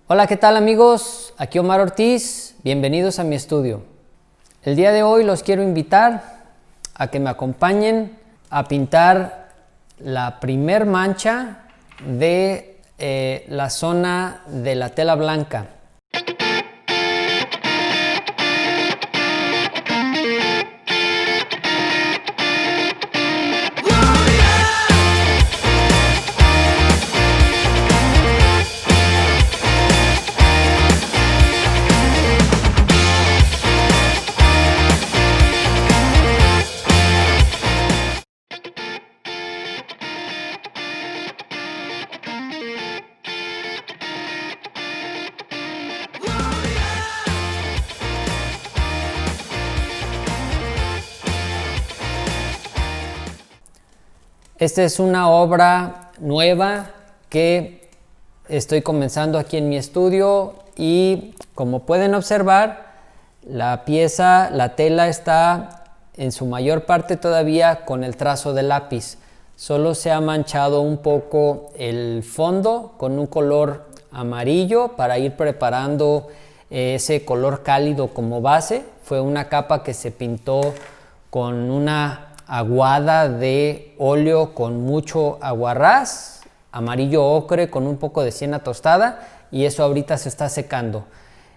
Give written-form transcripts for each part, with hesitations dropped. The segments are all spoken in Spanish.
Hola, ¿qué tal amigos? Aquí Omar Ortiz, bienvenidos a mi estudio. El día de hoy los quiero invitar a que me acompañen a pintar la primer mancha de la zona de la tela blanca. Esta es una obra nueva que estoy comenzando aquí en mi estudio y como pueden observar, la tela está en su mayor parte todavía con el trazo de lápiz. Solo se ha manchado un poco el fondo con un color amarillo para ir preparando ese color cálido como base. Fue una capa que se pintó con una aguada de óleo con mucho aguarrás, amarillo ocre con un poco de siena tostada, y eso ahorita se está secando.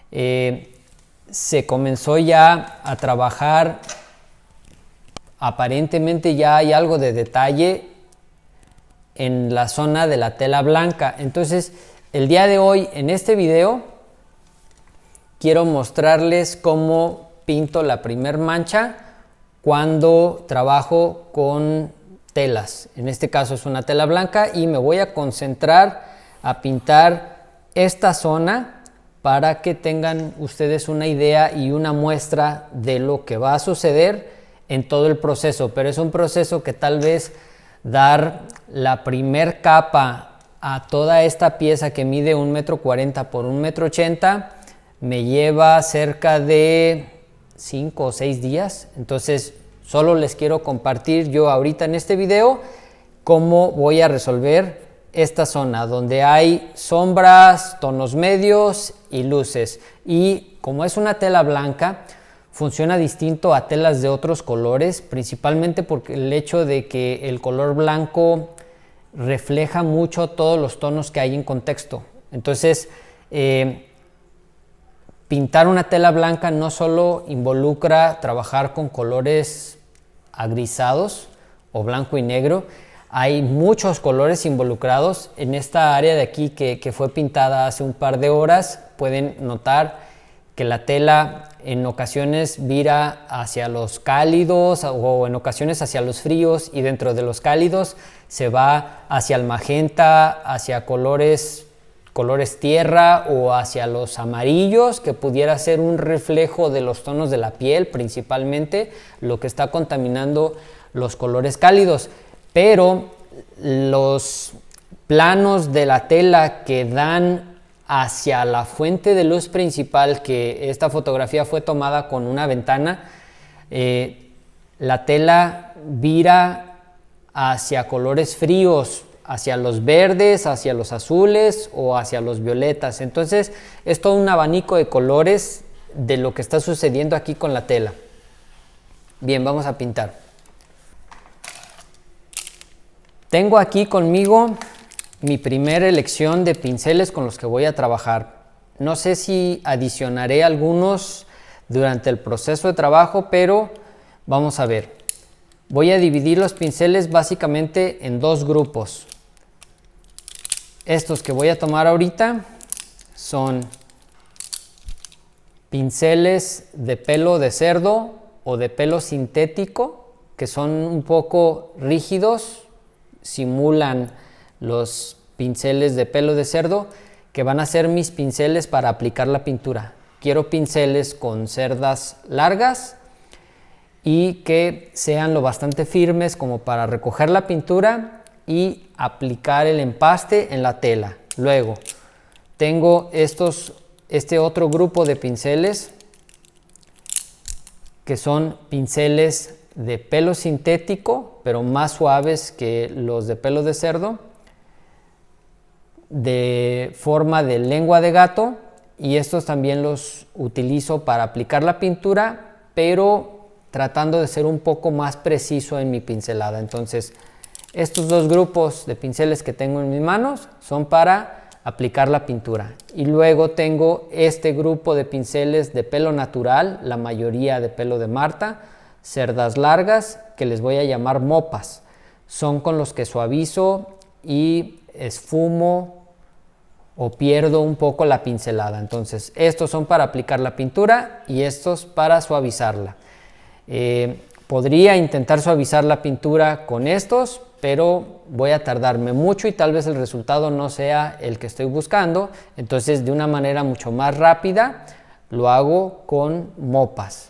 Se comenzó ya a trabajar, aparentemente ya hay algo de detalle en la zona de la tela blanca. Entonces el día de hoy en este video quiero mostrarles cómo pinto la primer mancha cuando trabajo con telas. En este caso es una tela blanca y me voy a concentrar a pintar esta zona para que tengan ustedes una idea y una muestra de lo que va a suceder en todo el proceso. Pero es un proceso que tal vez dar la primer capa a toda esta pieza que mide 1,40 m por 1,80 m me lleva cerca de 5 o 6 días. Entonces solo les quiero compartir yo ahorita en este video cómo voy a resolver esta zona donde hay sombras, tonos medios y luces. Y como es una tela blanca, funciona distinto a telas de otros colores, principalmente porque el hecho de que el color blanco refleja mucho todos los tonos que hay en contexto. Entonces pintar una tela blanca no solo involucra trabajar con colores agrisados o blanco y negro, hay muchos colores involucrados. En esta área de aquí que fue pintada hace un par de horas, pueden notar que la tela en ocasiones vira hacia los cálidos o en ocasiones hacia los fríos, y dentro de los cálidos se va hacia el magenta, hacia colores tierra o hacia los amarillos, que pudiera ser un reflejo de los tonos de la piel, principalmente lo que está contaminando los colores cálidos. Pero los planos de la tela que dan hacia la fuente de luz principal, que esta fotografía fue tomada con una ventana, la tela vira hacia colores fríos, hacia los verdes, hacia los azules o hacia los violetas. Entonces es todo un abanico de colores de lo que está sucediendo aquí con la tela. Bien, vamos a pintar. Tengo aquí conmigo mi primera elección de pinceles con los que voy a trabajar. No sé si adicionaré algunos durante el proceso de trabajo, pero vamos a ver. Voy a dividir los pinceles básicamente en dos grupos. Estos que voy a tomar ahorita son pinceles de pelo de cerdo o de pelo sintético, que son un poco rígidos, simulan los pinceles de pelo de cerdo, que van a ser mis pinceles para aplicar la pintura. Quiero pinceles con cerdas largas y que sean lo bastante firmes como para recoger la pintura y aplicar el empaste en la tela. Luego tengo este otro grupo de pinceles que son pinceles de pelo sintético, pero más suaves que los de pelo de cerdo, de forma de lengua de gato, y estos también los utilizo para aplicar la pintura, pero tratando de ser un poco más preciso en mi pincelada. Entonces, estos dos grupos de pinceles que tengo en mis manos son para aplicar la pintura. Y luego tengo este grupo de pinceles de pelo natural, la mayoría de pelo de Marta, cerdas largas, que les voy a llamar mopas. Son con los que suavizo y esfumo o pierdo un poco la pincelada. Entonces, estos son para aplicar la pintura y estos para suavizarla. Podría intentar suavizar la pintura con estos, pero voy a tardarme mucho y tal vez el resultado no sea el que estoy buscando. Entonces, de una manera mucho más rápida, lo hago con mopas.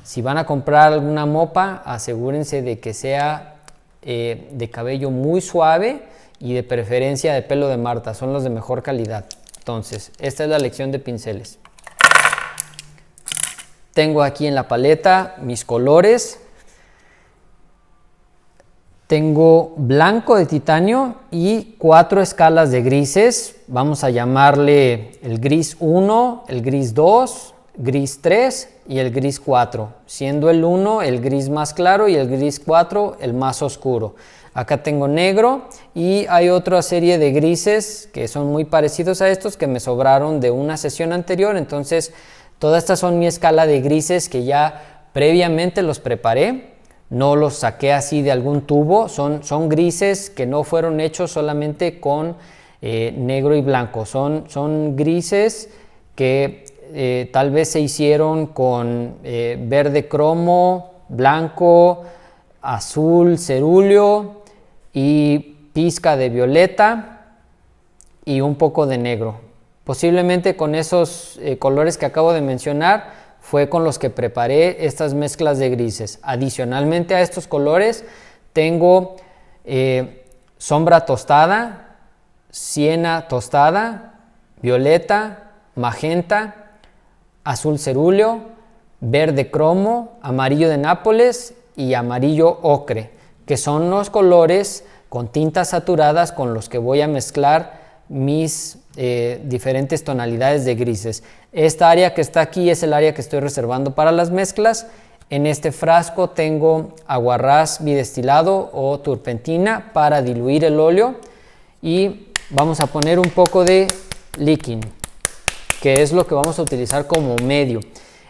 Si van a comprar alguna mopa, asegúrense de que sea de cabello muy suave y de preferencia de pelo de Marta, son los de mejor calidad. Entonces, esta es la elección de pinceles. Tengo aquí en la paleta mis colores. Tengo blanco de titanio y 4 escalas de grises. Vamos a llamarle el gris 1, el gris 2, gris 3 y el gris 4, siendo el 1 el gris más claro y el gris 4 el más oscuro. Acá tengo negro y hay otra serie de grises que son muy parecidos a estos que me sobraron de una sesión anterior. Entonces, todas estas son mi escala de grises que ya previamente los preparé. No los saqué así de algún tubo. Son grises que no fueron hechos solamente con negro y blanco. Son grises que tal vez se hicieron con verde cromo, blanco, azul cerúleo y pizca de violeta y un poco de negro. Posiblemente con esos colores que acabo de mencionar fue con los que preparé estas mezclas de grises. Adicionalmente a estos colores tengo sombra tostada, siena tostada, violeta, magenta, azul cerúleo, verde cromo, amarillo de Nápoles y amarillo ocre, que son los colores con tintas saturadas con los que voy a mezclar mis diferentes tonalidades de grises. Esta área que está aquí es el área que estoy reservando para las mezclas. En este frasco tengo aguarrás bidestilado o turpentina para diluir el óleo y vamos a poner un poco de líquido, que es lo que vamos a utilizar como medio.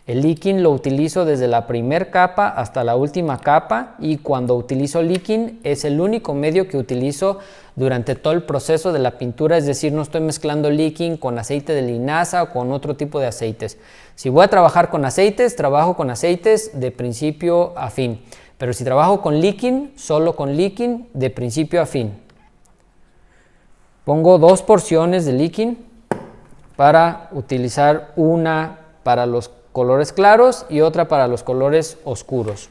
El líquido lo utilizo desde la primera capa hasta la última capa, y cuando utilizo líquido es el único medio que utilizo durante todo el proceso de la pintura, es decir, no estoy mezclando líquido con aceite de linaza o con otro tipo de aceites. Si voy a trabajar con aceites, trabajo con aceites de principio a fin, pero si trabajo con líquido, solo con líquido de principio a fin. Pongo 2 porciones de líquido para utilizar una para los colores claros y otra para los colores oscuros.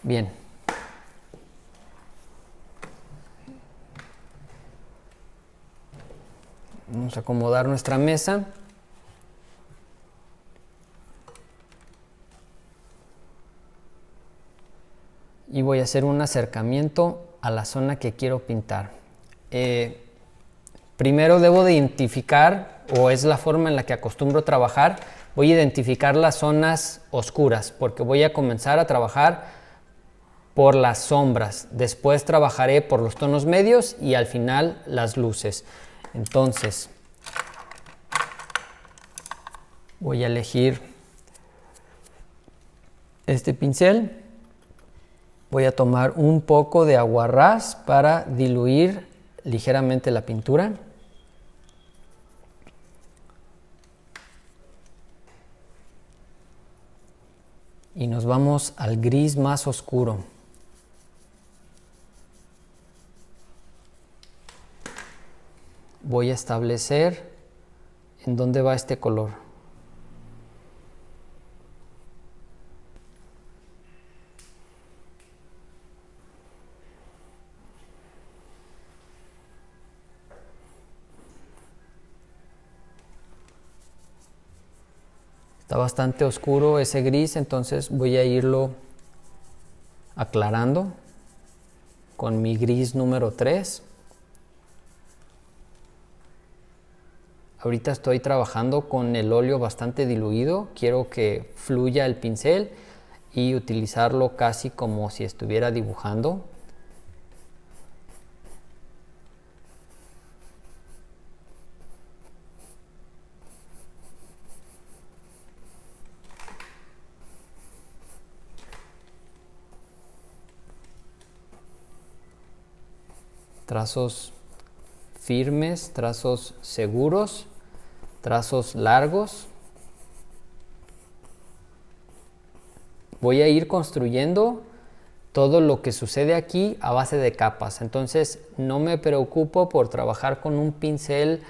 Bien. Vamos a acomodar nuestra mesa. Y voy a hacer un acercamiento a la zona que quiero pintar. Primero debo de identificar, o es la forma en la que acostumbro trabajar, voy a identificar las zonas oscuras, porque voy a comenzar a trabajar por las sombras. Después trabajaré por los tonos medios y al final las luces. Entonces, voy a elegir este pincel. Voy a tomar un poco de aguarrás para diluir ligeramente la pintura. Y nos vamos al gris más oscuro. Voy a establecer en dónde va este color. Está bastante oscuro ese gris, entonces voy a irlo aclarando con mi gris número 3. Ahorita estoy trabajando con el óleo bastante diluido, quiero que fluya el pincel y utilizarlo casi como si estuviera dibujando. Trazos firmes, trazos seguros, trazos largos. Voy a ir construyendo todo lo que sucede aquí a base de capas, entonces no me preocupo por trabajar con un pincel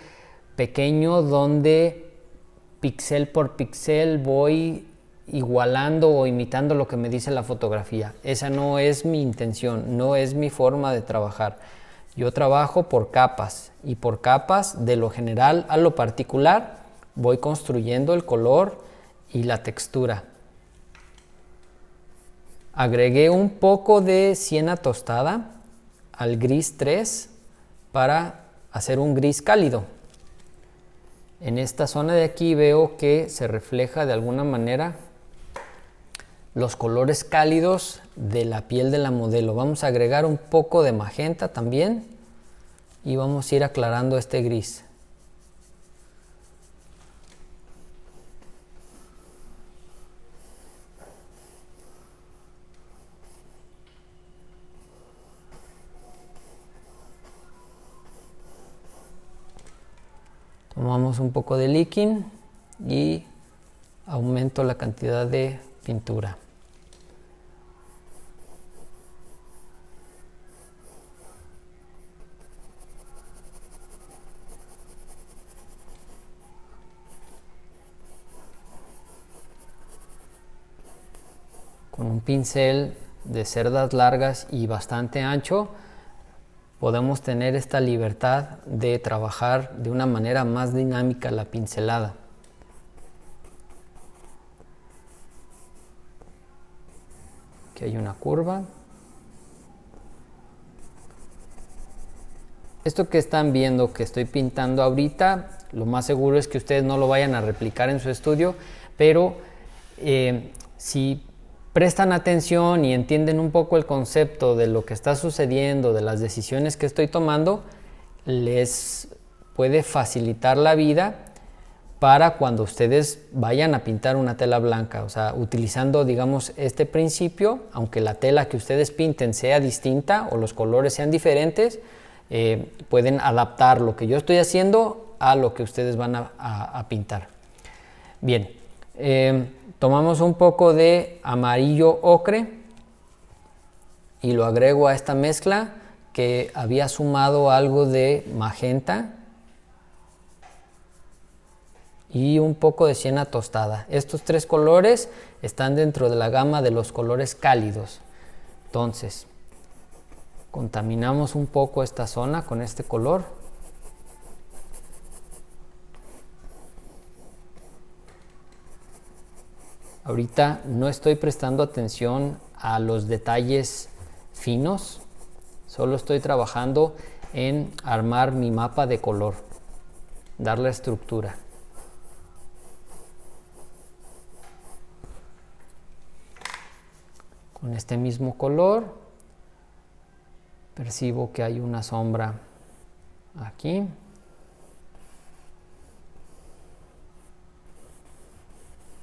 pequeño donde píxel por píxel voy igualando o imitando lo que me dice la fotografía. Esa no es mi intención, no es mi forma de trabajar. Yo trabajo por capas y por capas, de lo general a lo particular, voy construyendo el color y la textura. Agregué un poco de siena tostada al gris 3 para hacer un gris cálido. En esta zona de aquí veo que se refleja de alguna manera los colores cálidos de la piel de la modelo. Vamos a agregar un poco de magenta también y vamos a ir aclarando este gris. Tomamos un poco de líquido y aumento la cantidad de pintura. Con un pincel de cerdas largas y bastante ancho, podemos tener esta libertad de trabajar de una manera más dinámica la pincelada. Aquí hay una curva. Esto que están viendo que estoy pintando ahorita, lo más seguro es que ustedes no lo vayan a replicar en su estudio, pero si prestan atención y entienden un poco el concepto de lo que está sucediendo, de las decisiones que estoy tomando, les puede facilitar la vida para cuando ustedes vayan a pintar una tela blanca. O sea, utilizando, digamos, este principio, aunque la tela que ustedes pinten sea distinta o los colores sean diferentes, pueden adaptar lo que yo estoy haciendo a lo que ustedes van a pintar. Bien. Tomamos un poco de amarillo ocre y lo agrego a esta mezcla que había sumado algo de magenta y un poco de siena tostada. Estos tres colores están dentro de la gama de los colores cálidos. Entonces, contaminamos un poco esta zona con este color. Ahorita no estoy prestando atención a los detalles finos, solo estoy trabajando en armar mi mapa de color, darle estructura. Con este mismo color percibo que hay una sombra aquí.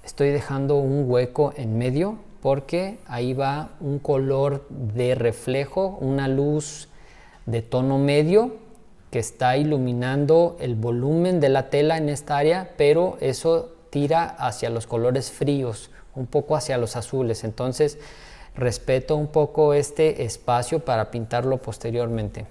Estoy dejando un hueco en medio porque ahí va un color de reflejo, una luz de tono medio que está iluminando el volumen de la tela en esta área, pero eso tira hacia los colores fríos, un poco hacia los azules. Entonces respeto un poco este espacio para pintarlo posteriormente.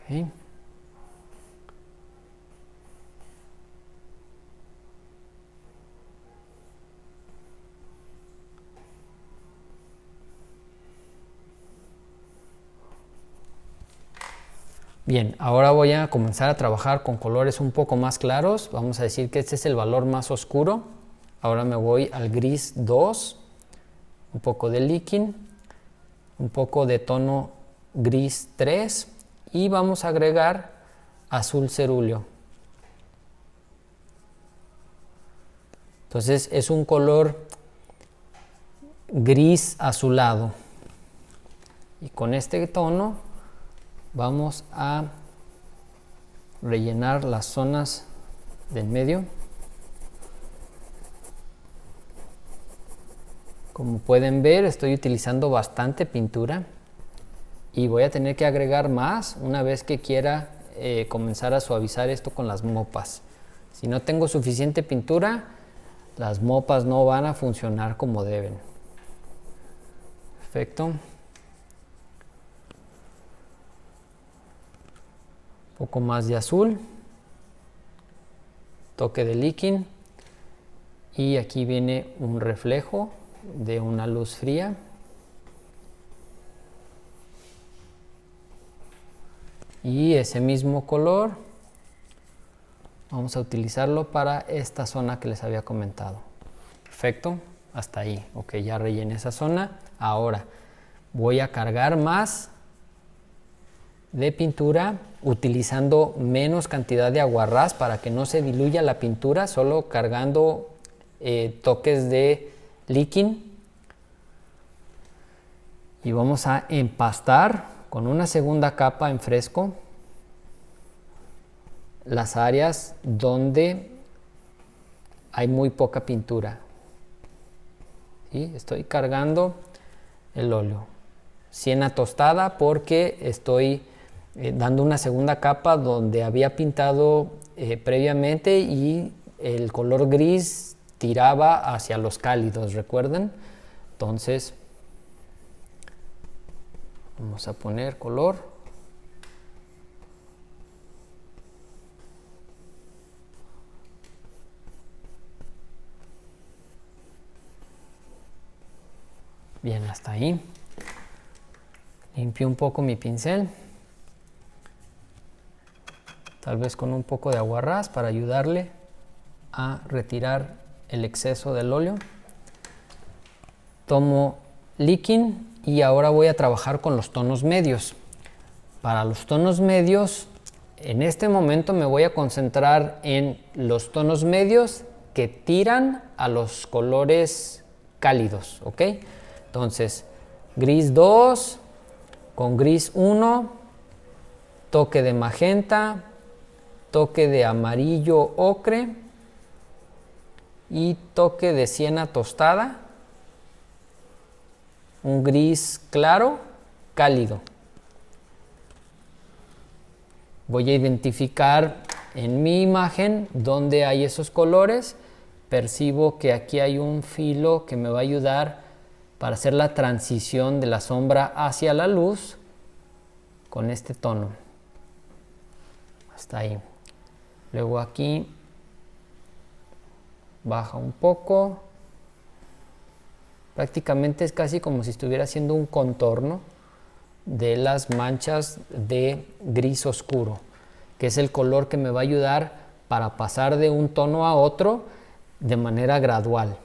Okay. Bien, ahora voy a comenzar a trabajar con colores un poco más claros. Vamos a decir que este es el valor más oscuro. Ahora me voy al gris 2, un poco de líquen, un poco de tono gris 3 y vamos a agregar azul cerúleo. Entonces es un color gris azulado. Y con este tono vamos a rellenar las zonas del medio. Como pueden ver, estoy utilizando bastante pintura y voy a tener que agregar más una vez que quiera comenzar a suavizar esto con las mopas. Si no tengo suficiente pintura, las mopas no van a funcionar como deben. Perfecto. Un poco más de azul, toque de líquen y aquí viene un reflejo de una luz fría. Y ese mismo color vamos a utilizarlo para esta zona que les había comentado. Perfecto, hasta ahí. Ok, ya rellené esa zona. Ahora voy a cargar más de pintura utilizando menos cantidad de aguarrás para que no se diluya la pintura, solo cargando toques de líquen. Y vamos a empastar con una segunda capa en fresco las áreas donde hay muy poca pintura. ¿Sí? Estoy cargando el óleo. Siena tostada porque estoy dando una segunda capa donde había pintado previamente y el color gris tiraba hacia los cálidos, ¿recuerdan? Entonces vamos a poner color. Bien, hasta ahí. Limpio un poco mi pincel. Tal vez con un poco de aguarrás para ayudarle a retirar el exceso del óleo. Tomo líquen y ahora voy a trabajar con los tonos medios. Para los tonos medios, en este momento me voy a concentrar en los tonos medios que tiran a los colores cálidos, ¿ok? Entonces, gris 2 con gris 1, toque de magenta, toque de amarillo ocre y toque de siena tostada, un gris claro, cálido. Voy a identificar en mi imagen dónde hay esos colores. Percibo que aquí hay un filo que me va a ayudar para hacer la transición de la sombra hacia la luz con este tono. Hasta ahí. Luego aquí baja un poco. Prácticamente es casi como si estuviera haciendo un contorno de las manchas de gris oscuro, que es el color que me va a ayudar para pasar de un tono a otro de manera gradual.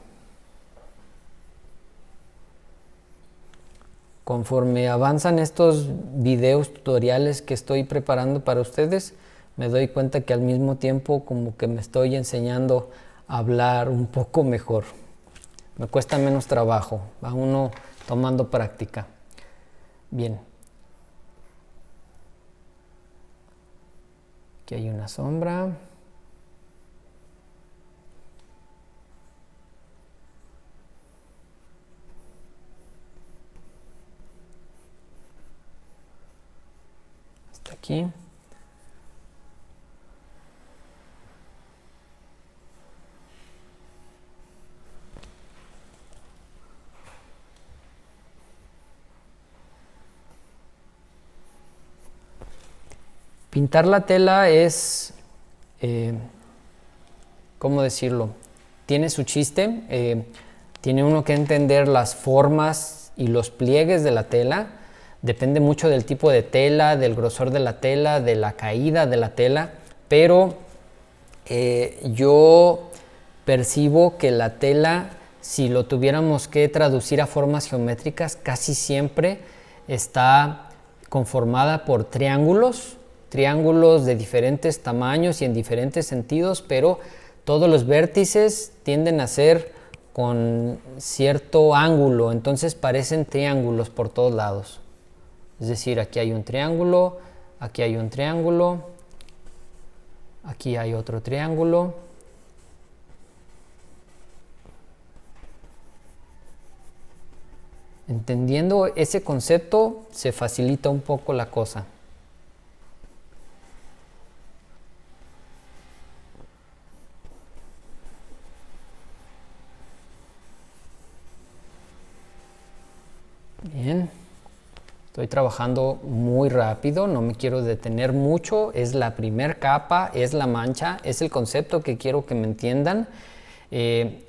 Conforme avanzan estos videos tutoriales que estoy preparando para ustedes, me doy cuenta que al mismo tiempo como que me estoy enseñando a hablar un poco mejor. Me cuesta menos trabajo, va uno tomando práctica. Bien. Aquí hay una sombra. Hasta aquí. Pintar la tela es, ¿cómo decirlo? Tiene su chiste, tiene uno que entender las formas y los pliegues de la tela. Depende mucho del tipo de tela, del grosor de la tela, de la caída de la tela, pero yo percibo que la tela, si lo tuviéramos que traducir a formas geométricas, casi siempre está conformada por triángulos de diferentes tamaños y en diferentes sentidos, pero todos los vértices tienden a ser con cierto ángulo, entonces parecen triángulos por todos lados. Es decir, aquí hay un triángulo, aquí hay un triángulo, aquí hay otro triángulo. Entendiendo ese concepto, se facilita un poco la cosa. Bien, estoy trabajando muy rápido, no me quiero detener mucho, es la primer capa, es la mancha, es el concepto que quiero que me entiendan.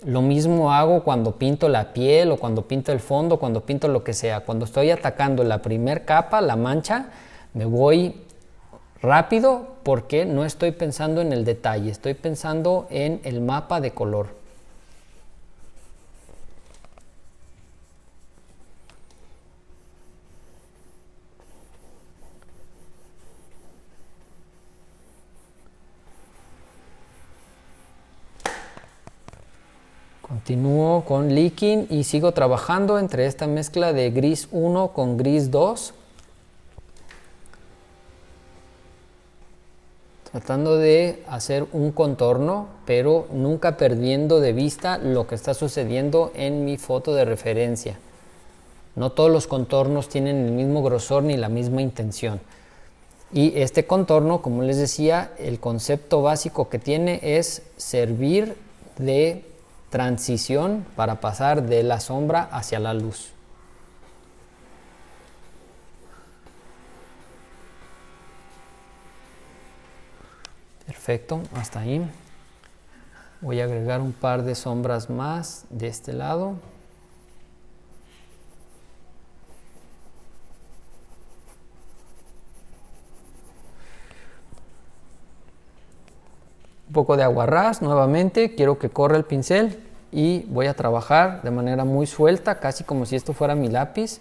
Lo mismo hago cuando pinto la piel o cuando pinto el fondo, cuando pinto lo que sea. Cuando estoy atacando la primer capa, la mancha, me voy rápido porque no estoy pensando en el detalle, estoy pensando en el mapa de color. Continúo con Leaking y sigo trabajando entre esta mezcla de gris 1 con gris 2. Tratando de hacer un contorno, pero nunca perdiendo de vista lo que está sucediendo en mi foto de referencia. No todos los contornos tienen el mismo grosor ni la misma intención. Y este contorno, como les decía, el concepto básico que tiene es servir de transición para pasar de la sombra hacia la luz. Perfecto, hasta ahí. Voy a agregar un par de sombras más de este lado. Un poco de aguarrás nuevamente, quiero que corra el pincel y voy a trabajar de manera muy suelta, casi como si esto fuera mi lápiz,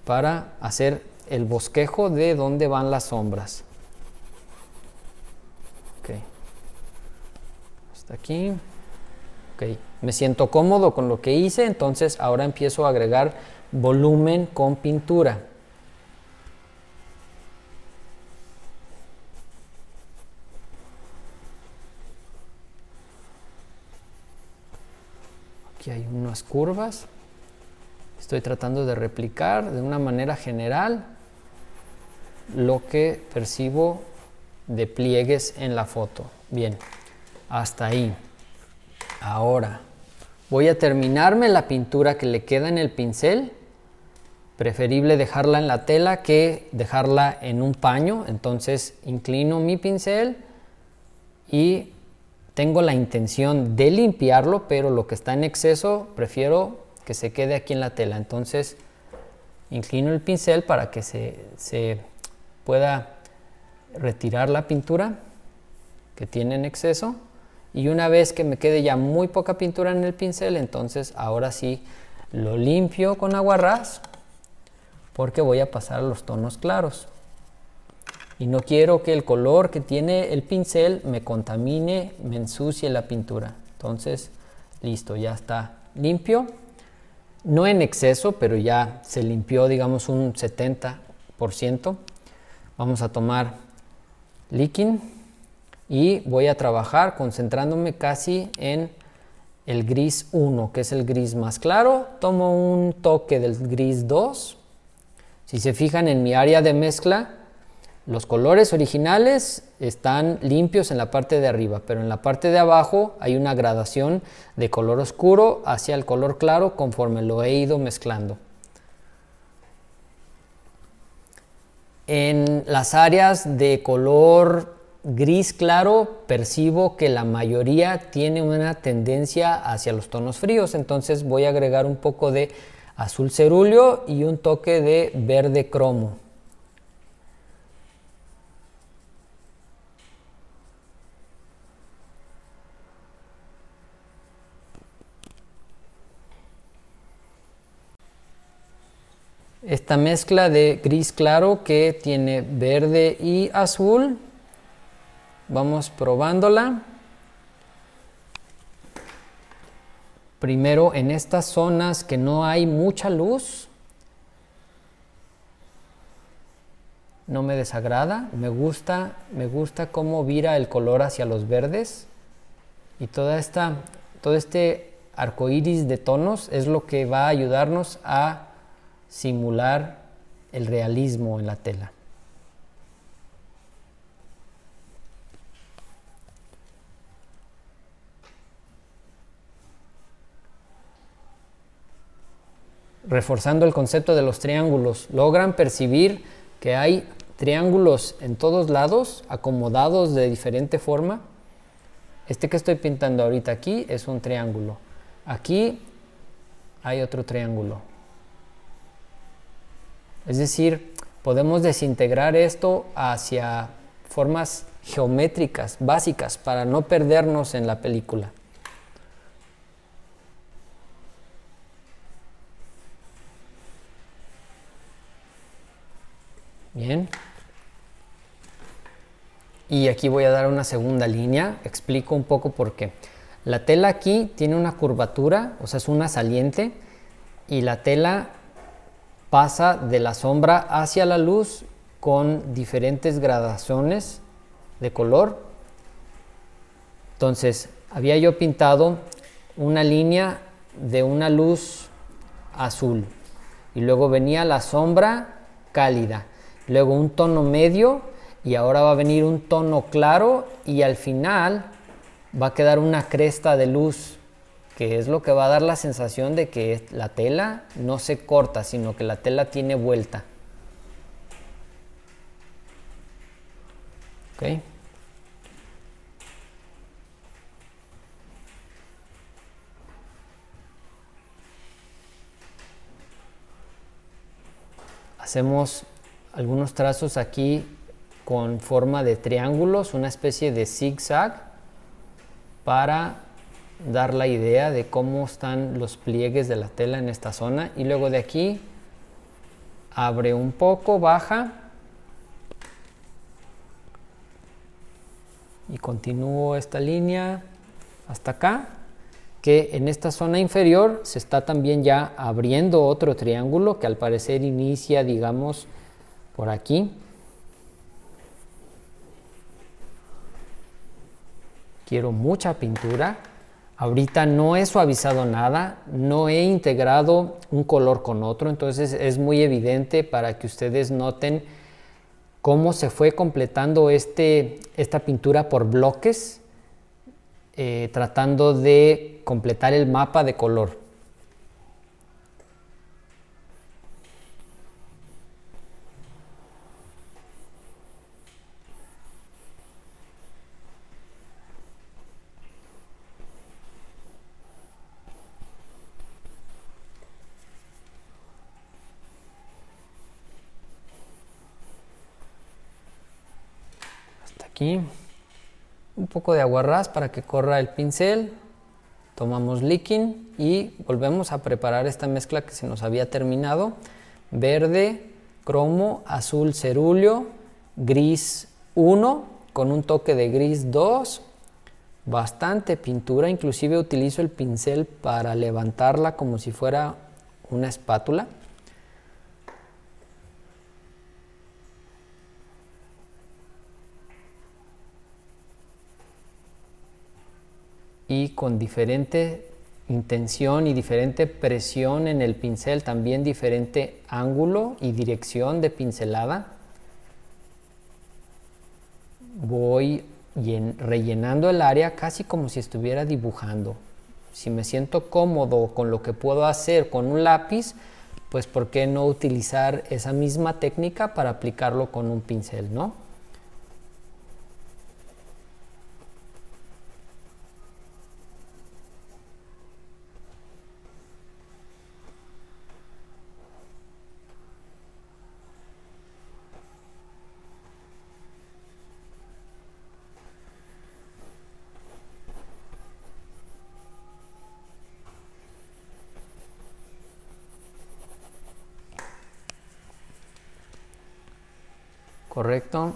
para hacer el bosquejo de dónde van las sombras. Ok, hasta aquí. Ok, me siento cómodo con lo que hice, entonces ahora empiezo a agregar volumen con pintura. Aquí hay unas curvas. Estoy tratando de replicar de una manera general lo que percibo de pliegues en la foto. Bien, hasta ahí. Ahora voy a terminarme la pintura que le queda en el pincel. Preferible dejarla en la tela que dejarla en un paño. Entonces inclino mi pincel y tengo la intención de limpiarlo, pero lo que está en exceso prefiero que se quede aquí en la tela. Entonces inclino el pincel para que se pueda retirar la pintura que tiene en exceso. Y una vez que me quede ya muy poca pintura en el pincel, entonces ahora sí lo limpio con aguarrás porque voy a pasar a los tonos claros. Y no quiero que el color que tiene el pincel me contamine, me ensucie la pintura. Entonces, listo, ya está limpio. No en exceso, pero ya se limpió, digamos, un 70%. Vamos a tomar Leaking y voy a trabajar concentrándome casi en el gris 1, que es el gris más claro. Tomo un toque del gris 2. Si se fijan en mi área de mezcla, los colores originales están limpios en la parte de arriba, pero en la parte de abajo hay una gradación de color oscuro hacia el color claro conforme lo he ido mezclando. En las áreas de color gris claro percibo que la mayoría tiene una tendencia hacia los tonos fríos, entonces voy a agregar un poco de azul cerúleo y un toque de verde cromo. esta mezcla de gris claro que tiene verde y azul. Vamos probándola. Primero en estas zonas que no hay mucha luz. No me desagrada, me gusta cómo vira el color hacia los verdes. Y todo este arco iris de tonos es lo que va a ayudarnos a simular el realismo en la tela. Reforzando el concepto de los triángulos, logran percibir que hay triángulos en todos lados, acomodados de diferente forma. Este que estoy pintando ahorita aquí es un triángulo. Aquí hay otro triángulo. Es decir, podemos desintegrar esto hacia formas geométricas básicas para no perdernos en la película. Bien. Y aquí voy a dar una segunda línea, explico un poco por qué. La tela aquí tiene una curvatura, o sea, es una saliente, y la tela pasa de la sombra hacia la luz con diferentes gradaciones de color. Entonces, había yo pintado una línea de una luz azul, y luego venía la sombra cálida, luego un tono medio, y ahora va a venir un tono claro, y al final va a quedar una cresta de luz, que es lo que va a dar la sensación de que la tela no se corta, sino que la tela tiene vuelta. ¿Ok? Hacemos algunos trazos aquí con forma de triángulos, una especie de zigzag, para dar la idea de cómo están los pliegues de la tela en esta zona. Y luego de aquí abre un poco, baja, y continúo esta línea hasta acá, que en esta zona inferior se está también ya abriendo otro triángulo que al parecer inicia, digamos, por aquí. Quiero mucha pintura. Ahorita no he suavizado nada, no he integrado un color con otro, entonces es muy evidente para que ustedes noten cómo se fue completando esta pintura por bloques, tratando de completar el mapa de color. Aquí un poco de aguarrás para que corra el pincel, tomamos licking y volvemos a preparar esta mezcla que se nos había terminado: verde, cromo, azul cerúleo, gris 1 con un toque de gris 2, bastante pintura, inclusive utilizo el pincel para levantarla como si fuera una espátula. Y con diferente intención y diferente presión en el pincel, también diferente ángulo y dirección de pincelada, voy rellenando el área casi como si estuviera dibujando. Si me siento cómodo con lo que puedo hacer con un lápiz, pues ¿por qué no utilizar esa misma técnica para aplicarlo con un pincel, ¿no? ¿correcto?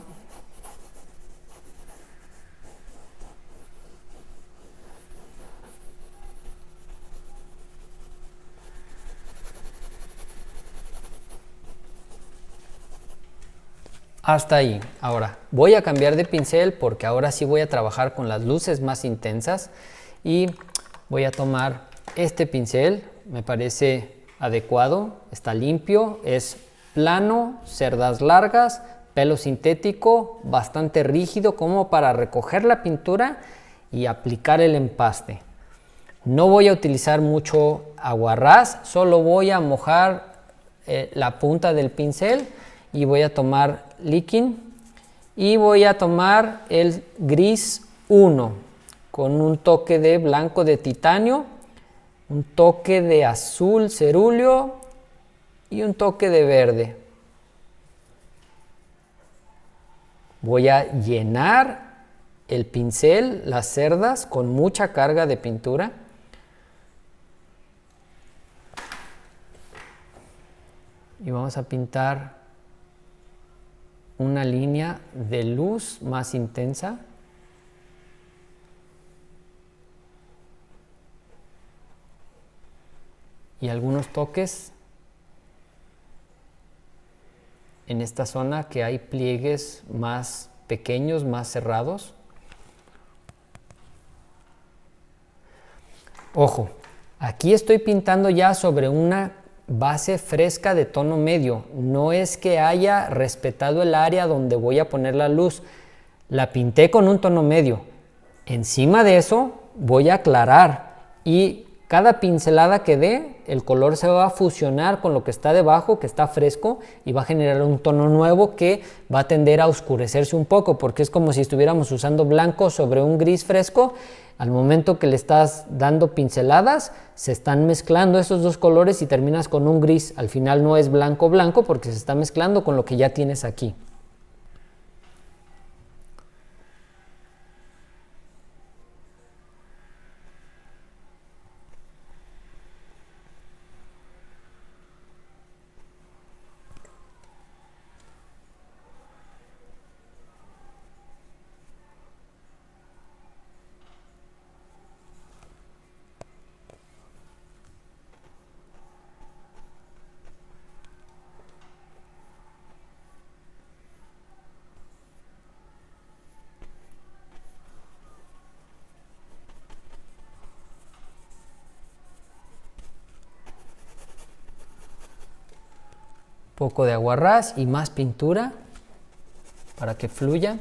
Hasta ahí. Ahora voy a cambiar de pincel porque ahora sí voy a trabajar con las luces más intensas y voy a tomar este pincel. Me parece adecuado, está limpio, es plano, cerdas largas, pelo sintético, bastante rígido como para recoger la pintura y aplicar el empaste. No voy a utilizar mucho aguarrás, solo voy a mojar la punta del pincel y voy a tomar líquido y voy a tomar el gris 1 con un toque de blanco de titanio, un toque de azul cerúleo y un toque de verde. Voy a llenar el pincel, las cerdas, con mucha carga de pintura. Y vamos a pintar una línea de luz más intensa. Y algunos toques en esta zona que hay pliegues más pequeños, más cerrados. Ojo, aquí estoy pintando ya sobre una base fresca de tono medio. No es que haya respetado el área donde voy a poner la luz. La pinté con un tono medio. Encima de eso voy a aclarar y cada pincelada que dé, el color se va a fusionar con lo que está debajo, que está fresco, y va a generar un tono nuevo que va a tender a oscurecerse un poco, porque es como si estuviéramos usando blanco sobre un gris fresco. Al momento que le estás dando pinceladas, se están mezclando esos dos colores y terminas con un gris. Al final no es blanco blanco porque se está mezclando con lo que ya tienes aquí. Poco de aguarrás y más pintura para que fluya.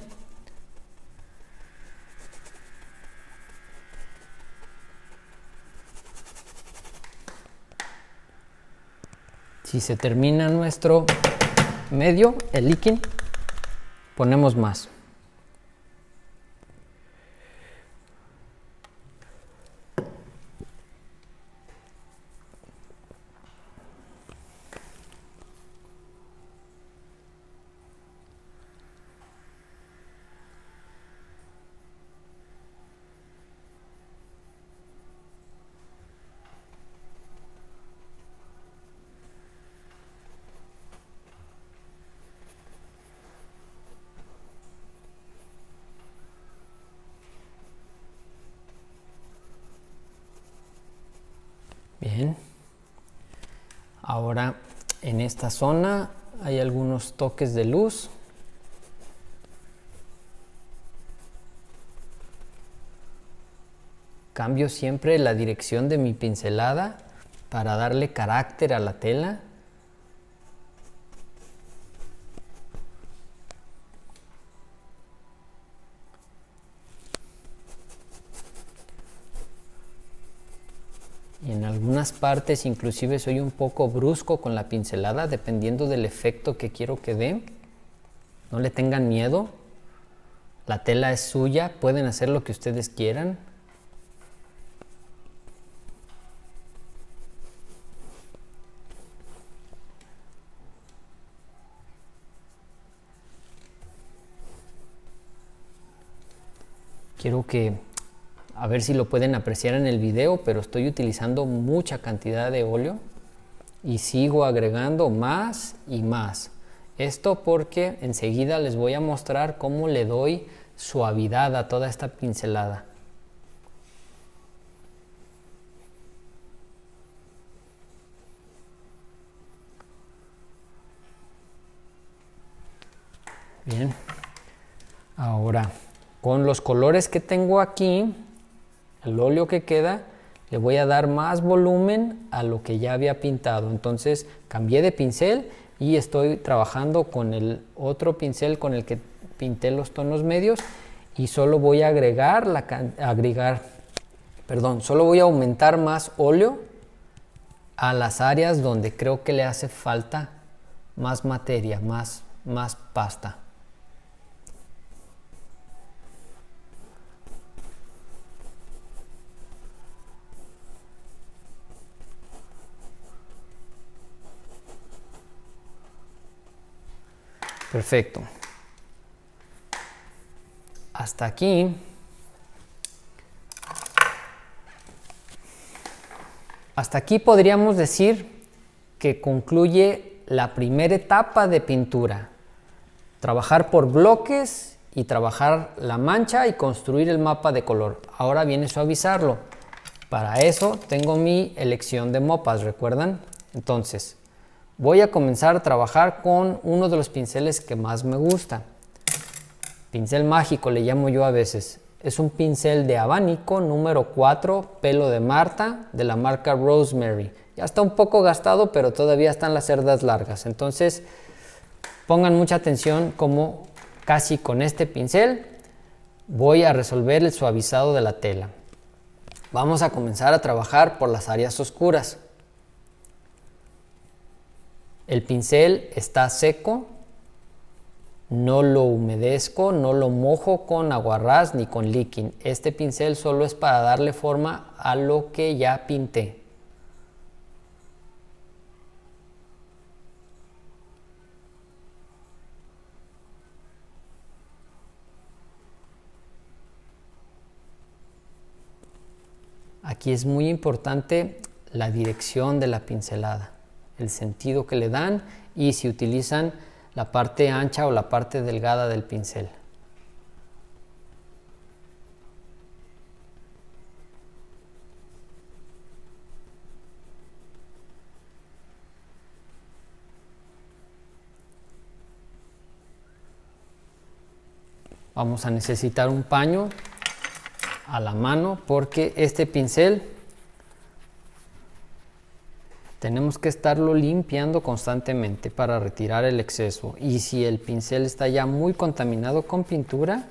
Si se termina nuestro medio, el líquido, ponemos más. Bien, ahora en esta zona hay algunos toques de luz. Cambio siempre la dirección de mi pincelada para darle carácter a la tela. Y en algunas partes inclusive soy un poco brusco con la pincelada dependiendo del efecto que quiero que dé. No le tengan miedo, la tela es suya, pueden hacer lo que ustedes quieran. Quiero que, a ver si lo pueden apreciar en el video, pero estoy utilizando mucha cantidad de óleo y sigo agregando más y más. Esto porque enseguida les voy a mostrar cómo le doy suavidad a toda esta pincelada. Bien, ahora con los colores que tengo aquí, el óleo que queda, le voy a dar más volumen a lo que ya había pintado. Entonces cambié de pincel y estoy trabajando con el otro pincel con el que pinté los tonos medios y solo voy a solo voy a aumentar más óleo a las áreas donde creo que le hace falta más materia, más pasta. Perfecto. Hasta aquí. Hasta aquí podríamos decir que concluye la primera etapa de pintura. Trabajar por bloques y trabajar la mancha y construir el mapa de color. Ahora viene suavizarlo. Para eso tengo mi elección de mopas, ¿recuerdan? Entonces, voy a comenzar a trabajar con uno de los pinceles que más me gusta. Pincel mágico le llamo yo a veces. Es un pincel de abanico número 4, pelo de Marta, de la marca Rosemary. Ya está un poco gastado, pero todavía están las cerdas largas. Entonces, pongan mucha atención como casi con este pincel voy a resolver el suavizado de la tela. Vamos a comenzar a trabajar por las áreas oscuras. El pincel está seco, no lo humedezco, no lo mojo con aguarrás ni con líquido. Este pincel solo es para darle forma a lo que ya pinté. Aquí es muy importante la dirección de la pincelada, el sentido que le dan y si utilizan la parte ancha o la parte delgada del pincel. Vamos a necesitar un paño a la mano porque este pincel tenemos que estarlo limpiando constantemente para retirar el exceso, y si el pincel está ya muy contaminado con pintura,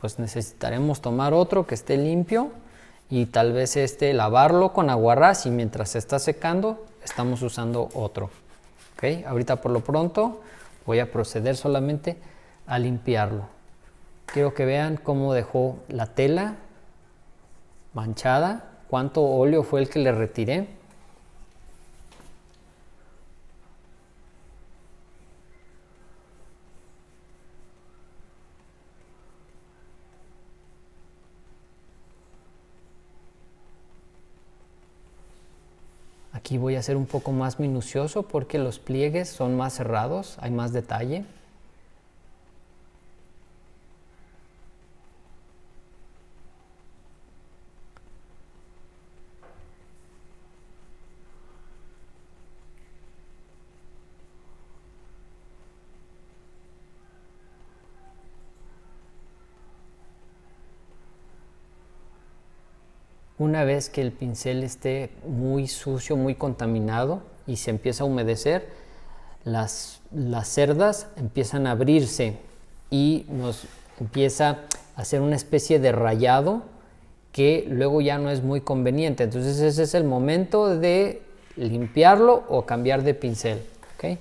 pues necesitaremos tomar otro que esté limpio y tal vez lavarlo con aguarrás, y mientras se está secando estamos usando otro. ¿Okay? Ahorita por lo pronto voy a proceder solamente a limpiarlo. Quiero que vean cómo dejó la tela manchada, cuánto óleo fue el que le retiré. Aquí voy a ser un poco más minucioso porque los pliegues son más cerrados, hay más detalle. Una vez que el pincel esté muy sucio, muy contaminado y se empieza a humedecer, las cerdas empiezan a abrirse y nos empieza a hacer una especie de rayado que luego ya no es muy conveniente. Entonces ese es el momento de limpiarlo o cambiar de pincel. ¿Okay?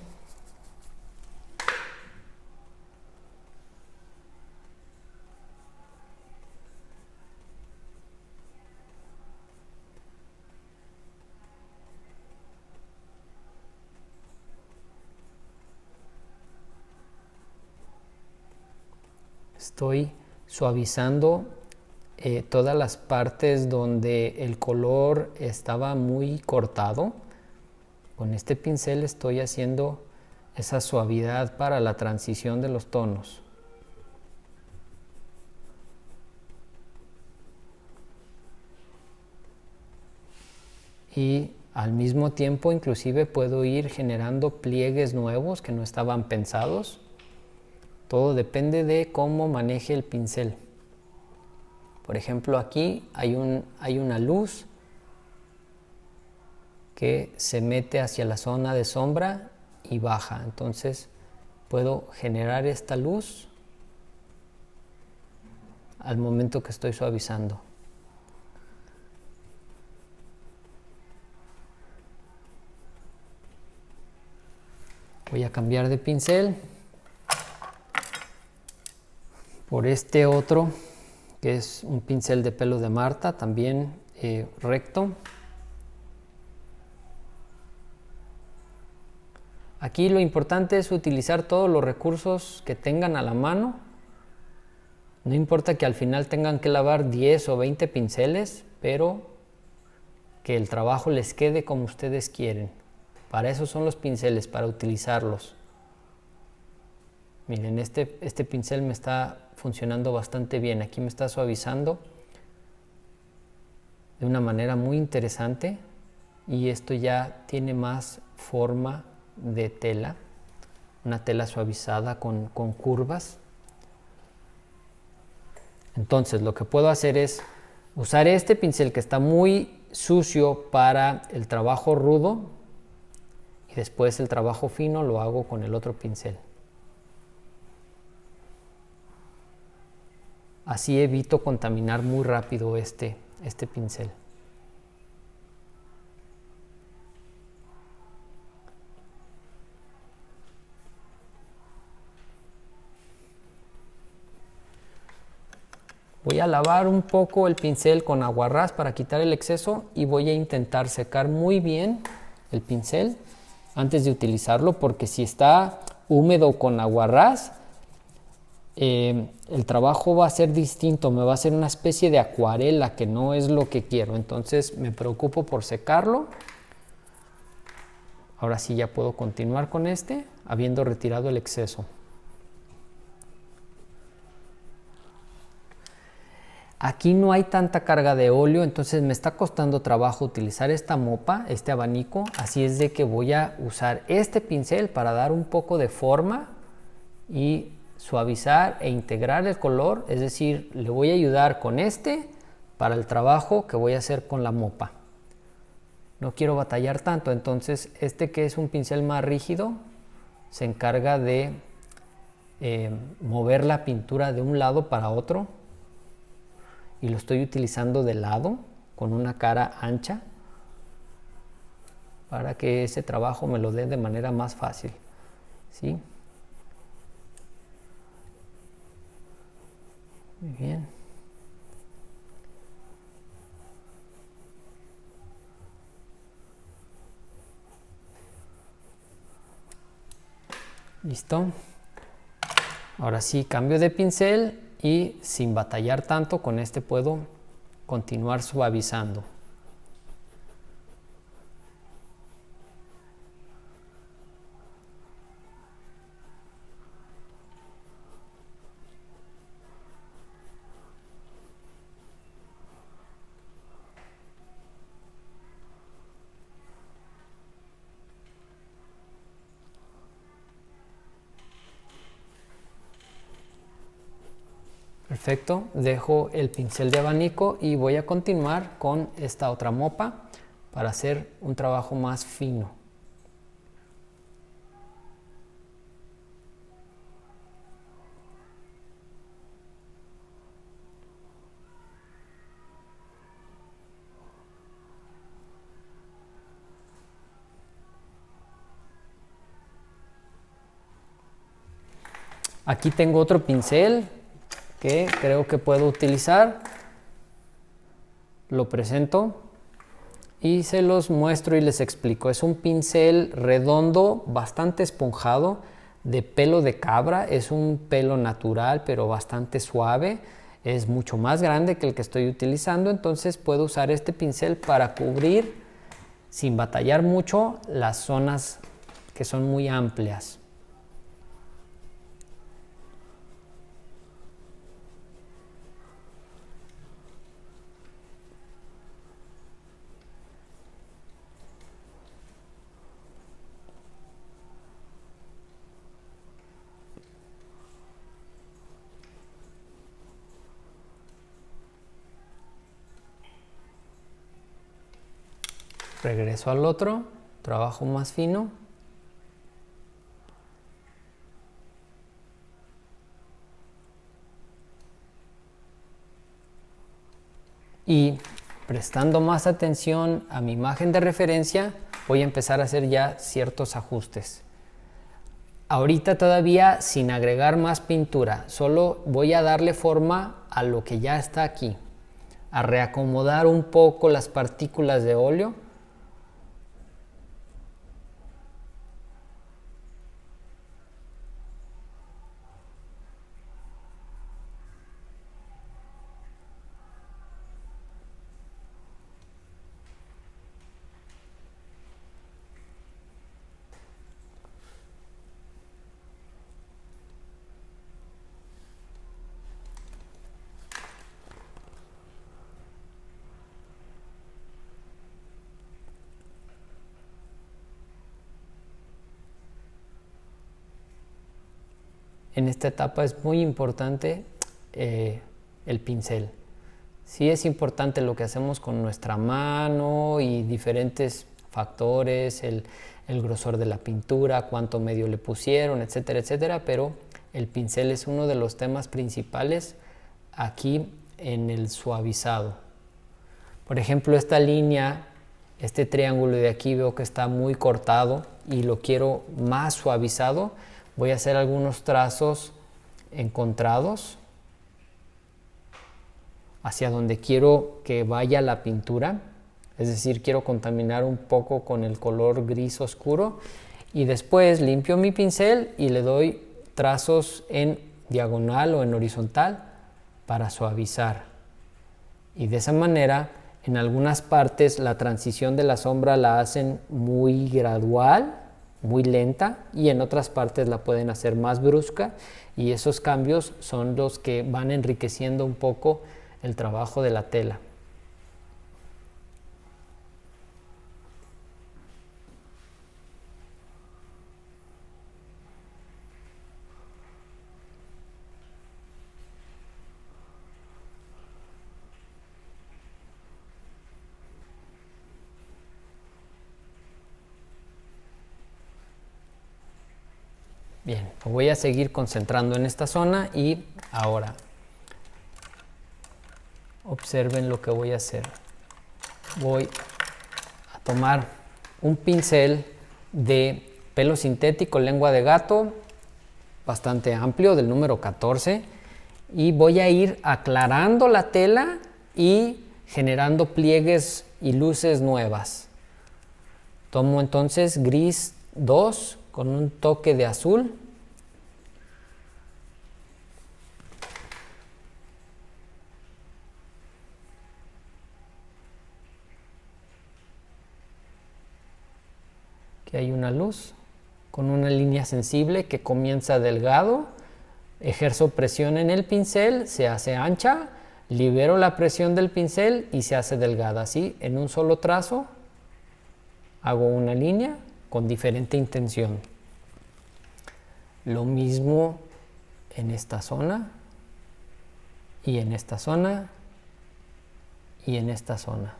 Estoy suavizando todas las partes donde el color estaba muy cortado. Con este pincel estoy haciendo esa suavidad para la transición de los tonos. Y al mismo tiempo inclusive puedo ir generando pliegues nuevos que no estaban pensados. Todo depende de cómo maneje el pincel. Por ejemplo, aquí hay una luz que se mete hacia la zona de sombra y baja. Entonces puedo generar esta luz al momento que estoy suavizando. Voy a cambiar de pincel por este otro, que es un pincel de pelo de Marta, también recto. Aquí lo importante es utilizar todos los recursos que tengan a la mano. No importa que al final tengan que lavar 10 o 20 pinceles, pero que el trabajo les quede como ustedes quieren. Para eso son los pinceles, para utilizarlos. Miren, este pincel me está funcionando bastante bien. Aquí me está suavizando de una manera muy interesante y esto ya tiene más forma de tela, una tela suavizada con curvas. Entonces lo que puedo hacer es usar este pincel que está muy sucio para el trabajo rudo y después el trabajo fino lo hago con el otro pincel. Así evito contaminar muy rápido este pincel. Voy a lavar un poco el pincel con aguarrás para quitar el exceso y voy a intentar secar muy bien el pincel antes de utilizarlo, porque si está húmedo con aguarrás, el trabajo va a ser distinto, me va a hacer una especie de acuarela que no es lo que quiero. Entonces me preocupo por secarlo. Ahora sí ya puedo continuar con habiendo retirado el exceso. Aquí no hay tanta carga de óleo, entonces me está costando trabajo utilizar esta mopa, este abanico, así es de que voy a usar este pincel para dar un poco de forma y suavizar e integrar el color, es decir, le voy a ayudar con para el trabajo que voy a hacer con la mopa. No quiero batallar tanto, entonces que es un pincel más rígido se encarga de mover la pintura de un lado para otro. Y lo estoy utilizando de lado con una cara ancha para que ese trabajo me lo dé de manera más fácil, ¿sí? Muy bien. Listo. Ahora sí, cambio de pincel. Y sin batallar tanto, con puedo continuar suavizando. Perfecto, dejo el pincel de abanico y voy a continuar con esta otra mopa para hacer un trabajo más fino. Aquí tengo otro pincel que creo que puedo utilizar. Lo presento y se los muestro y les explico. Es un pincel redondo, bastante esponjado, de pelo de cabra. Es un pelo natural, pero bastante suave. Es mucho más grande que el que estoy utilizando, entonces puedo usar este pincel para cubrir, sin batallar mucho, las zonas que son muy amplias. Regreso al otro, trabajo más fino. Y prestando más atención a mi imagen de referencia, voy a empezar a hacer ya ciertos ajustes. Ahorita todavía sin agregar más pintura, solo voy a darle forma a lo que ya está aquí, a reacomodar un poco las partículas de óleo. En esta etapa es muy importante el pincel. Sí es importante lo que hacemos con nuestra mano y diferentes factores, el grosor de la pintura, cuánto medio le pusieron, etcétera, etcétera, pero el pincel es uno de los temas principales aquí en el suavizado. Por ejemplo, esta línea, este triángulo de aquí veo que está muy cortado y lo quiero más suavizado. Voy a hacer algunos trazos encontrados hacia donde quiero que vaya la pintura, es decir, quiero contaminar un poco con el color gris oscuro y después limpio mi pincel y le doy trazos en diagonal o en horizontal para suavizar. Y de esa manera, en algunas partes la transición de la sombra la hacen muy gradual, muy lenta, y en otras partes la pueden hacer más brusca, y esos cambios son los que van enriqueciendo un poco el trabajo de la tela. Bien, me voy a seguir concentrando en esta zona y ahora observen lo que voy a hacer. Voy a tomar un pincel de pelo sintético, lengua de gato, bastante amplio, del número 14, y voy a ir aclarando la tela y generando pliegues y luces nuevas. Tomo entonces gris 2 con un toque de azul. Aquí hay una luz con una línea sensible que comienza delgado. Ejerzo presión en el pincel, se hace ancha, libero la presión del pincel y se hace delgada. Así, en un solo trazo, hago una línea con diferente intención. Lo mismo en esta zona, y en esta zona, y en esta zona.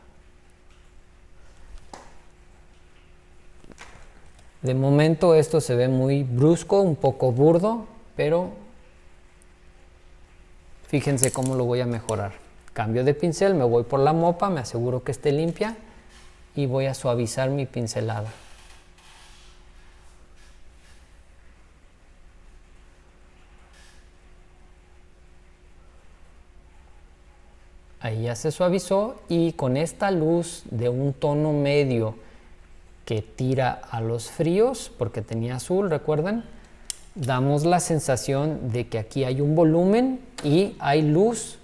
De momento esto se ve muy brusco, un poco burdo, pero fíjense cómo lo voy a mejorar. Cambio de pincel, me voy por la mopa, me aseguro que esté limpia y voy a suavizar mi pincelada. Ahí ya se suavizó, y con esta luz de un tono medio que tira a los fríos, porque tenía azul, recuerden, damos la sensación de que aquí hay un volumen y hay luz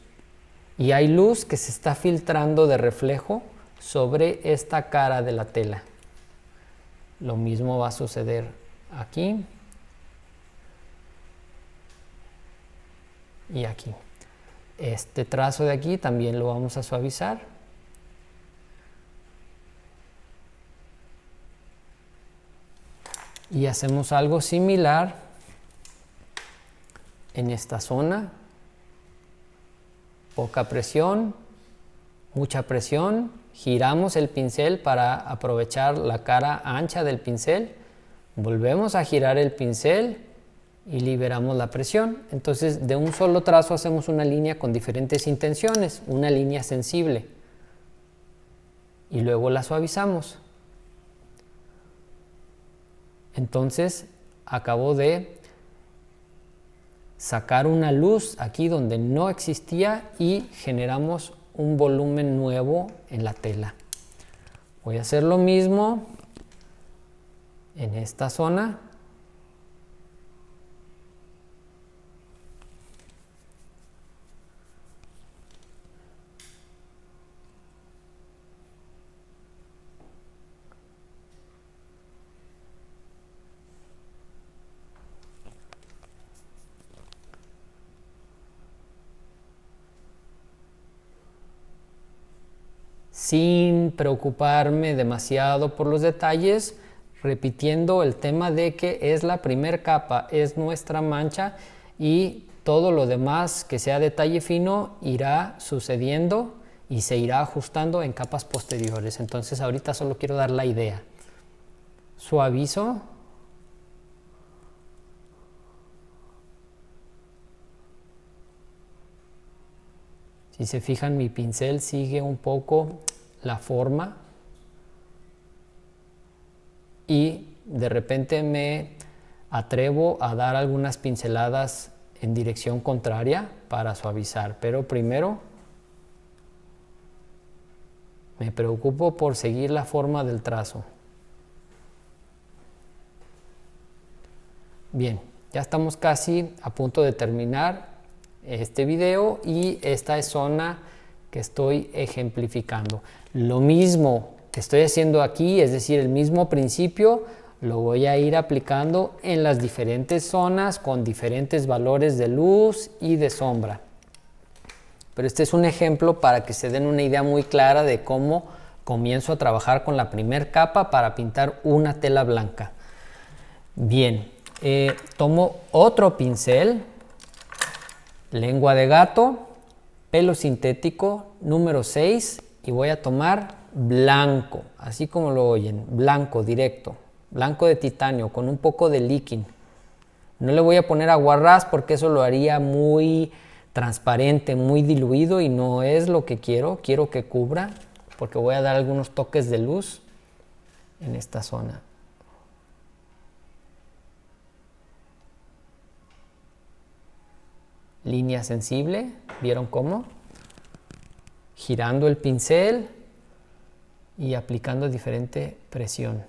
que se está filtrando de reflejo sobre esta cara de la tela. Lo mismo va a suceder aquí y aquí. Este trazo de aquí también lo vamos a suavizar. Y hacemos algo similar en esta zona. Poca presión, mucha presión, giramos el pincel para aprovechar la cara ancha del pincel, volvemos a girar el pincel y liberamos la presión. Entonces de un solo trazo hacemos una línea con diferentes intenciones, una línea sensible, y luego la suavizamos. Entonces acabo de sacar una luz aquí donde no existía y generamos un volumen nuevo en la tela. Voy a hacer lo mismo en esta zona. Sin preocuparme demasiado por los detalles, repitiendo el tema de que es la primera capa, es nuestra mancha, y todo lo demás que sea detalle fino irá sucediendo y se irá ajustando en capas posteriores. Entonces ahorita solo quiero dar la idea. Suavizo. Si se fijan, mi pincel sigue un poco la forma y de repente me atrevo a dar algunas pinceladas en dirección contraria para suavizar, pero primero me preocupo por seguir la forma del trazo. Bien, ya estamos casi a punto de terminar este video y esta es zona que estoy ejemplificando. Lo mismo que estoy haciendo aquí, es decir, el mismo principio, lo voy a ir aplicando en las diferentes zonas con diferentes valores de luz y de sombra. Pero este es un ejemplo para que se den una idea muy clara de cómo comienzo a trabajar con la primera capa para pintar una tela blanca. Bien, tomo otro pincel, lengua de gato, pelo sintético número 6 y voy a tomar blanco, así como lo oyen, blanco directo, blanco de titanio con un poco de líquido. No le voy a poner aguarrás porque eso lo haría muy transparente, muy diluido y no es lo que quiero. Quiero que cubra porque voy a dar algunos toques de luz en esta zona. Línea sensible, ¿vieron cómo? Girando el pincel y aplicando diferente presión.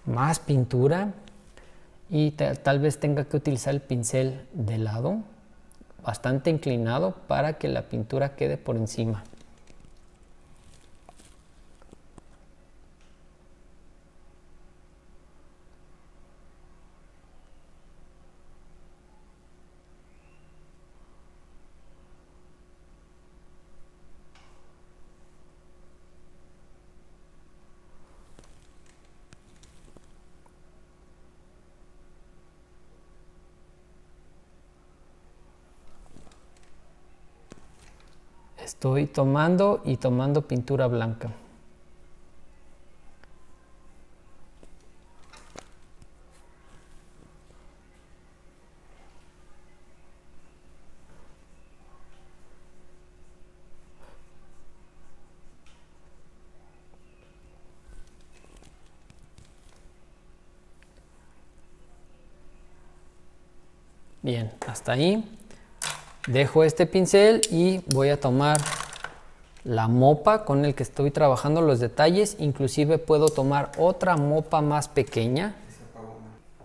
Más pintura y tal vez tenga que utilizar el pincel de lado, bastante inclinado para que la pintura quede por encima. Estoy tomando y tomando pintura blanca. Bien, hasta ahí. Dejo este pincel y voy a tomar la mopa con el que estoy trabajando los detalles. Inclusive puedo tomar otra mopa más pequeña.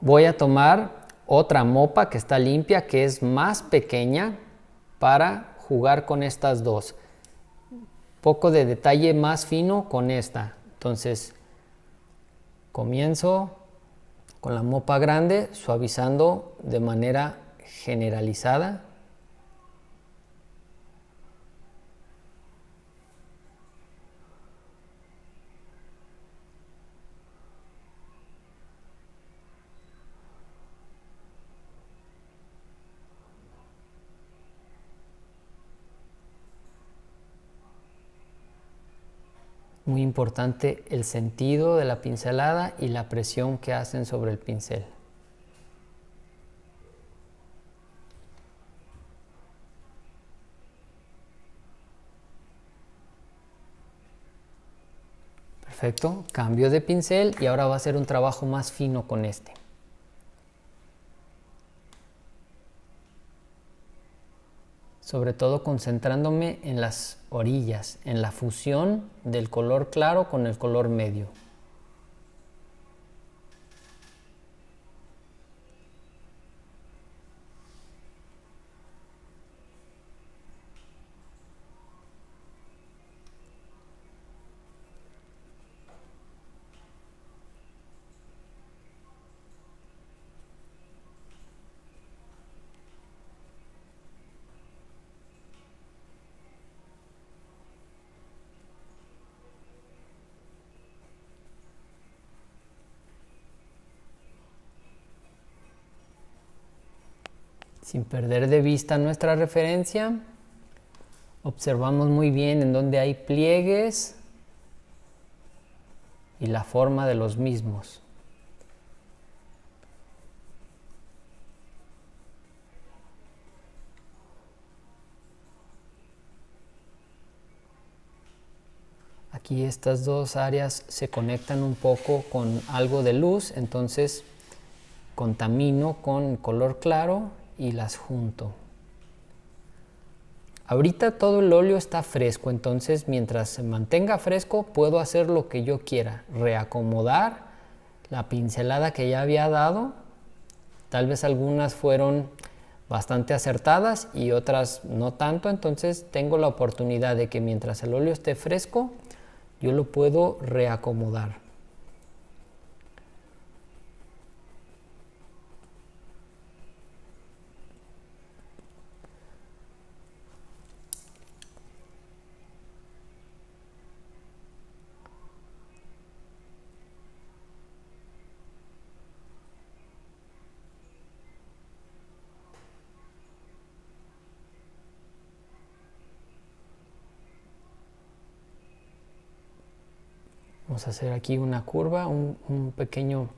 Voy a tomar otra mopa que está limpia, que es más pequeña, para jugar con estas dos. Poco de detalle más fino con esta. Entonces comienzo con la mopa grande, suavizando de manera generalizada. Muy importante el sentido de la pincelada y la presión que hacen sobre el pincel. Perfecto, cambio de pincel y ahora va a ser un trabajo más fino con este. Sobre todo concentrándome en las orillas, en la fusión del color claro con el color medio. Sin perder de vista nuestra referencia, observamos muy bien en dónde hay pliegues y la forma de los mismos. Aquí estas dos áreas se conectan un poco con algo de luz, entonces contamino con color claro y las junto. Ahorita todo el óleo está fresco, entonces mientras se mantenga fresco puedo hacer lo que yo quiera, reacomodar la pincelada que ya había dado. Tal vez algunas fueron bastante acertadas y otras no tanto, entonces tengo la oportunidad de que mientras el óleo esté fresco yo lo puedo reacomodar. Vamos a hacer aquí una curva, un pequeño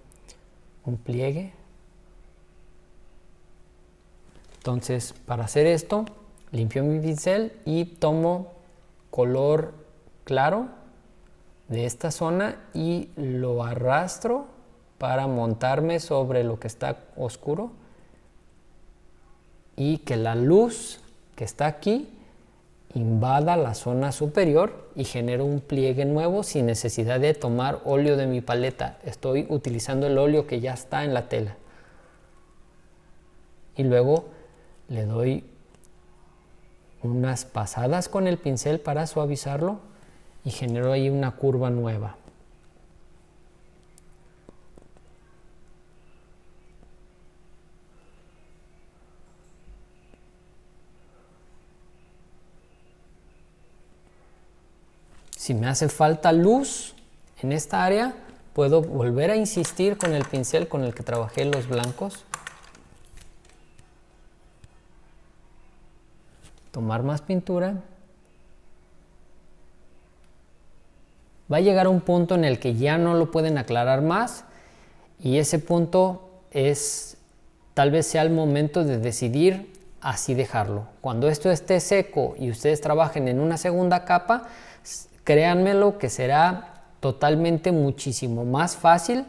pliegue. Entonces, para hacer esto, limpio mi pincel y tomo color claro de esta zona y lo arrastro para montarme sobre lo que está oscuro y que la luz que está aquí invada la zona superior y genero un pliegue nuevo sin necesidad de tomar óleo de mi paleta. Estoy utilizando el óleo que ya está en la tela. Y luego le doy unas pasadas con el pincel para suavizarlo y genero ahí una curva nueva. Si me hace falta luz en esta área, puedo volver a insistir con el pincel con el que trabajé los blancos. Tomar más pintura. Va a llegar un punto en el que ya no lo pueden aclarar más y ese punto tal vez sea el momento de decidir así dejarlo. Cuando esto esté seco y ustedes trabajen en una segunda capa, créanmelo que será totalmente muchísimo más fácil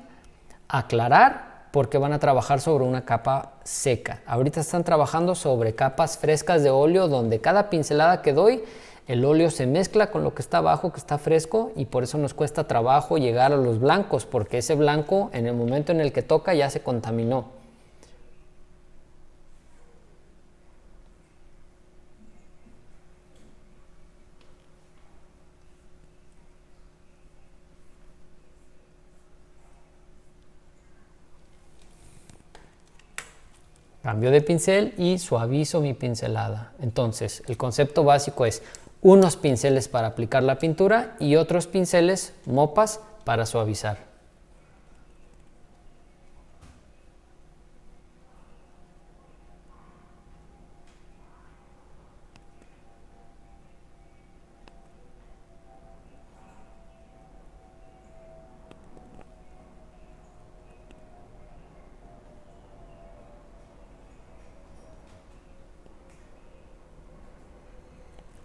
aclarar porque van a trabajar sobre una capa seca. Ahorita están trabajando sobre capas frescas de óleo donde cada pincelada que doy el óleo se mezcla con lo que está abajo, que está fresco, y por eso nos cuesta trabajo llegar a los blancos, porque ese blanco en el momento en el que toca ya se contaminó. Cambio de pincel y suavizo mi pincelada. Entonces, el concepto básico es unos pinceles para aplicar la pintura y otros pinceles, mopas, para suavizar.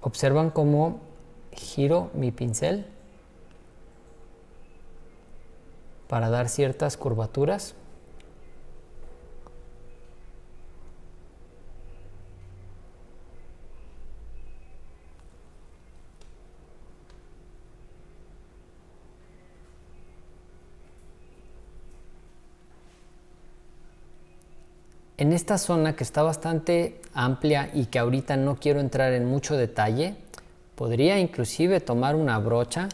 Observan cómo giro mi pincel para dar ciertas curvaturas. En esta zona que está bastante amplia y que ahorita no quiero entrar en mucho detalle, podría inclusive tomar una brocha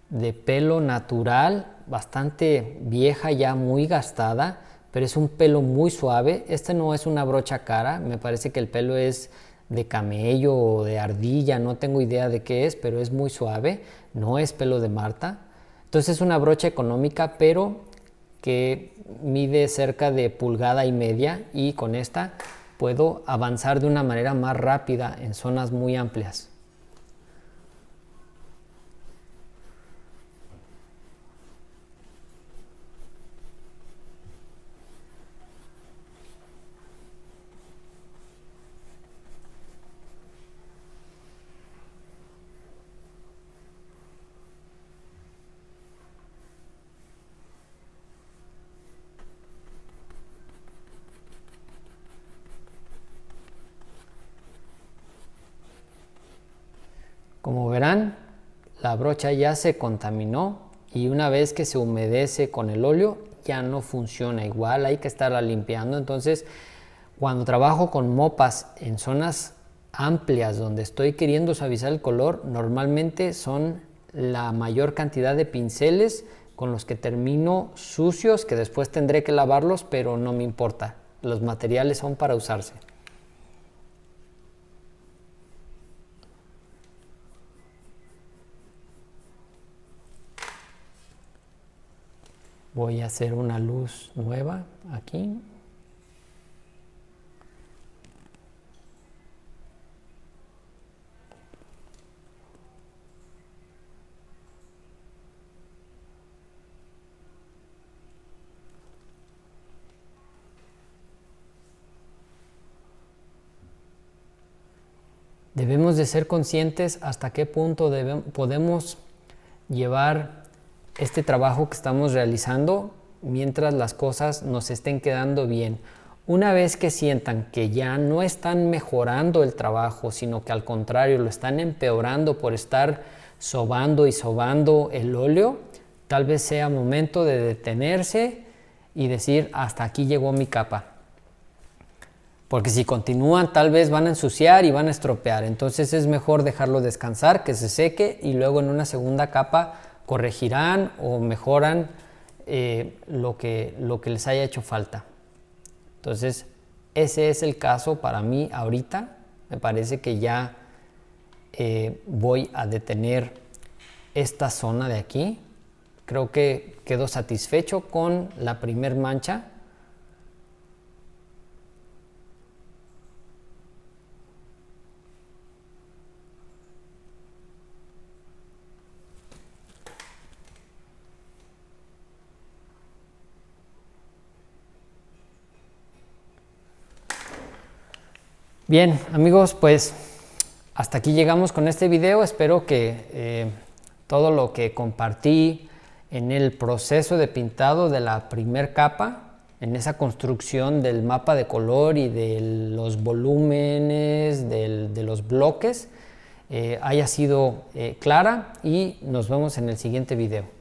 de pelo natural, bastante vieja, ya muy gastada, pero es un pelo muy suave. Este no es una brocha cara, me parece que el pelo es de camello o de ardilla, no tengo idea de qué es, pero es muy suave, no es pelo de Marta. Entonces es una brocha económica, pero que mide cerca de 1,5 pulgadas y con esta puedo avanzar de una manera más rápida en zonas muy amplias. Como verán, la brocha ya se contaminó y una vez que se humedece con el óleo ya no funciona igual, hay que estarla limpiando. Entonces, cuando trabajo con mopas en zonas amplias donde estoy queriendo suavizar el color, normalmente son la mayor cantidad de pinceles con los que termino sucios, que después tendré que lavarlos, pero no me importa, los materiales son para usarse. Voy a hacer una luz nueva aquí. Debemos de ser conscientes hasta qué punto podemos llevar este trabajo que estamos realizando mientras las cosas nos estén quedando bien. Una vez que sientan que ya no están mejorando el trabajo, sino que al contrario lo están empeorando por estar sobando y sobando el óleo, tal vez sea momento de detenerse y decir hasta aquí llegó mi capa. Porque si continúan tal vez van a ensuciar y van a estropear. Entonces es mejor dejarlo descansar, que se seque y luego en una segunda capa corregirán o mejoran lo que les haya hecho falta. Entonces ese es el caso para mí ahorita. Me parece que ya voy a detener esta zona de aquí. Creo que quedo satisfecho con la primer mancha. Bien, amigos, pues hasta aquí llegamos con este video. Espero que todo lo que compartí en el proceso de pintado de la primer capa, en esa construcción del mapa de color y de los volúmenes, de los bloques, haya sido clara, y nos vemos en el siguiente video.